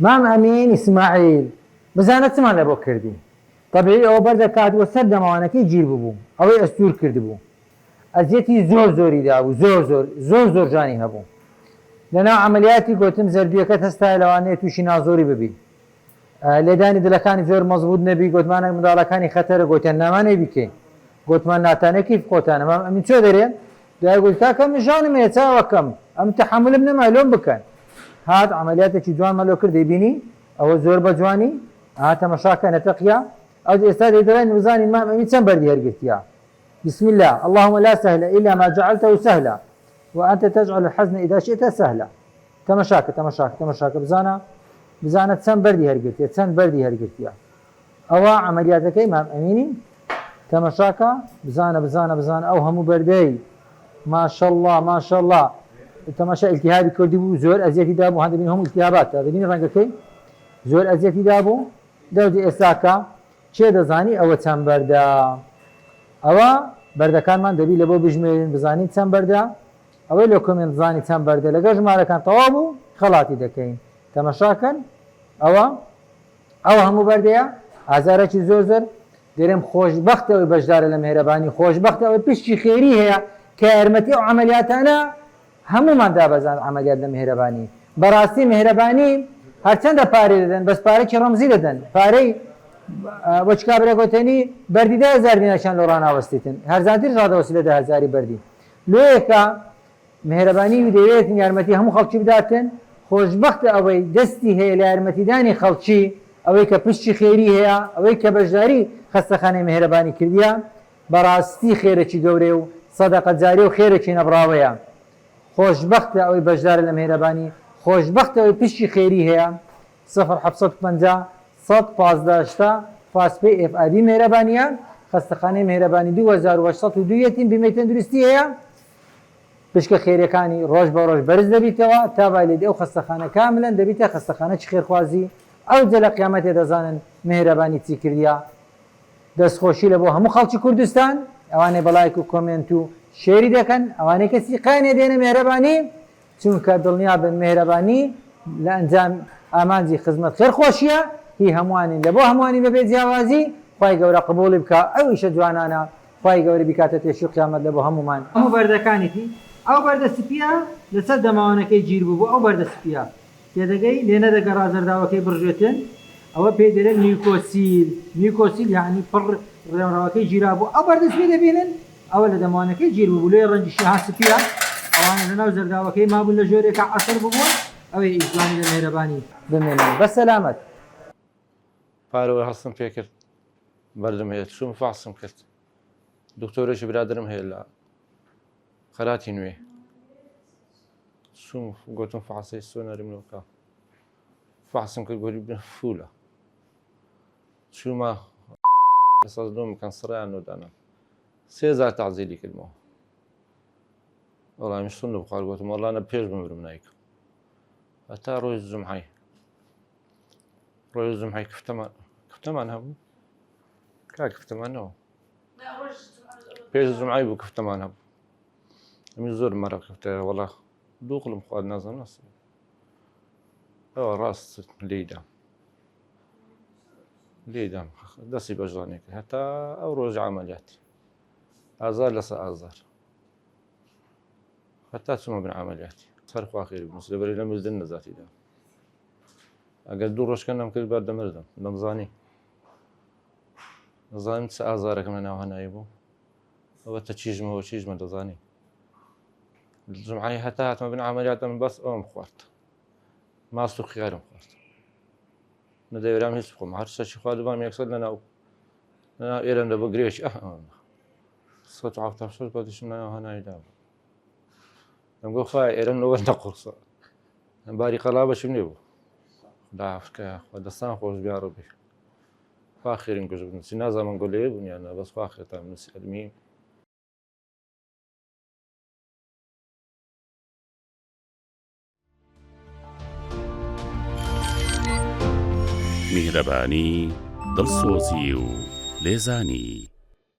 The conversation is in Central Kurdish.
مام ئەمین ئیسماعیل بزانە چمان لە بۆ کردی طبیعی ئەوە بەردەکاتوە سەر دەماوانەکەی گیر ببوو ئەوەی ئەستور کردبوو ئەزیەتی زۆری دابوو زۆر جوانی هەبوو لەناو عملیاتی گوتم زەردویەکەت هەستا لەوانەیە تووشی نازۆری ببی لێدانی دلەکانی زۆر مەزبوط نەبی گوتمانە منداڵەکانی خەتەرە گوتیان نامانەی بکەین گوتمان ناتانەکی خۆتانە مام ئەمین چۆ دەرێن دوای گوت کاکە مژانم هەیە چاوەکەم ئەم تەحملم نەما لۆم بکەن هات عملیاتێکی جوان مەلۆ کرد دەیبینی ئەوە زۆر بە جوانی تەماشاکە نەتەقیا ئەو ئێستا دەیدەڵێن بزانین مام ئەمین چەند بەردی هەرگرتیە بسم الله اللهم لا سهل إلا ما جعلته سهلا وأنت تجعل الحزن إذا شئت سهلا تەماشاکە بزانە چەند بەردی هەرگرتیە ئەوە عملیاتەکەی مام ئەمینی تەماشاکە بزانە ئەو هەموو بەردەی ماشەڵڵا تەماشا ئیلتیهابی کردی بوو زۆر ئەزیەتی دابوو هەندێک هەموو ئیلتیهابات دەبینی ڕەنگەکەی زۆر ئەزیەتی دابوو دەوتی ئێستاکە چێ دەزانی ئەوە چەند بەردە ئەوە بەردەکانمان دەبی لە بۆ بژمێرین بزانین چەند بەردە ئەوەی لە کۆمنت زانی چەند بەردە لەگەڵ ژمارەکان تەواو بوو خەڵاتی دەکەین تەماشاکەن ئەوە هەموو بەردەیە ئازارێکی زۆر دەرێم خۆشبەختەوەی بەشدارە لە مێهرەبانی خۆشبەختەوەی پشتی خێری هەیە کە یارمەتی ئەو عملیاتانە هەمومان دابەزان عملیات لە مێهرەبانی بەڕاستی مێهرەبانی هەرچەندە پارەی دەدەن بەس پارێکی ڕەمزی دەدەن پارەی بۆ چکا برێگوتێنی بەردی 10,000 دینارشان لە ڕاناوەستیتن هەرزانتر ڕادەوەسی لە 10,000 بەردی لۆیەکە مێهرەبانی دەوێتن یارمەتی هەموو خەڵکی بداتن خۆشبەختە ئەوەی دەستی هەیە لە یارمەتیدانی خەڵکی ئەوەی کە پشتی خێری هەیە ئەوەی کە بەشداری خەستەخانەی مێهرەبانی کردیە بەڕاستی خێرێکی گەورێ و سەدەقە جاری و خێرێکی نەبراوەیە خۆشبەختە ئەوەی بەشدارە لە مێهرەبانی خۆشبەختە ئەوەی پشتی خێری هەیە 0750 115 فاسپەی FIB مێهرەبانیە خەستەخانەی مێهرەبانی 2802 بیمەی تەندروستی هەیە پشکە خێریەکانی ڕۆژ بە ڕۆژ بەرز دەبیتەوە تا بالێدی ئەو خەستەخانە کاملەن دەبیتە خەستەخانەی خێرخوازی ئەو جە لە قیامەتێ دەزانن مێهرەبانی چی کردیا دەستخۆشی لە بۆ هەموو خەڵکی کوردستان ئەوانەی بەڵایک و کۆمنت و شێری دەکەن ئەوانەی کەسی قانێ دێنە مێهرەبانی چونکە دڵنیا بن مێهرەبانی لە ئەنجام ئامانجی خزمەت خێرخۆشیە هی هەمووانی لە بۆ هەمووانی بەبێ جیاوازی خوای گەورە قبوڵی بکە ئەو ئیشە جوانانە خوای گەورە بیکاتە تێشی قیامەت لە بۆ هەمومان هەموو بەردەکانیتی ئەو بەردە سپیە لەسەر دەماوانەکەی گیر بوو ئەو بەردە سپیە تێدەگەی لێنە دەگەڕا زەرداوەکەی بڕژێتن ئەوە پێی دەرێن میوکۆسیل یعنی پڕ ڕێوەڕاوەکەی ژیرا بوو ئەو بەردە سپی دەبینن ئەوە لە دەماوانەکەی گیر بوو لێ ڕەنجیشی ها سپیە ئەوانە لەناو زەرداوەکەی مابوون لە ژۆرێکە عەسەر ببوون ئەوەی ئیسلامی لە مێهرەبانی بمێنن بەسەلامەت پارەوە هەستم پێ کرد بەردم هەیە چووم فاسم کرد دکتۆرێکی برادرم هەیە لە خەراتی نوێ چووم گوتم فاسەی سۆنەرم لۆکە فاسم کرد گۆری بن فولە چوومە ئەساس دۆمکەن سڕیان نۆدانە 3,000 تەعزیری کردمەوە وەڵامی سون لە بخوار گوتم وەڵانە پێش بمرم نایکە هەتا ڕۆژ جومعەی کفتەمان هەبوو کفتەمانەوە پێش جومعەی بوو کفتەمان هەبوو ئەمی زۆر مەرە کفتەیە وەڵا دووقڵم خوارد نازانم ئەوە ڕاست لێدام دەستی بەژوانێک هەتا ئەو ڕۆژ عملیاتی ئازار لەسەر ئازار هەتا چوومە بن عملیاتی سەرخوا خێری بنووس لەبەری لە مزدن نەزاتیدا ئەگەر دوو ڕۆژکە نەم کرد بەردەمەردم نەمزانی دەزانم چ ئازارەکەم لە ناو هەنایی بوو ئەوە تە چیژمە دەزانی جمعی هەتا هاتمە بن عملیاتم بەس ئەوم خوارد ماست و خیارم خوارد نەدەوێرام هیچ بخۆم هەر شەشی خواردبام یەکسەر لەناو ئێرەم لە بە گرێش 176 بەدیشم لەناو هەناییدا بوو ئەم گۆ خوای ئێرەم لەوە نەقورسە ئەم باری قەڵا بەشم لێ بوو داافکە دەستان خۆش بیاڕۆبی خوا خێرین گوژ بنووسی نازانم گۆ لێ بوونیانە بەس خوا خێتان بنووسی ئەلمی میهرەبانی دڵسۆزی و لێزانی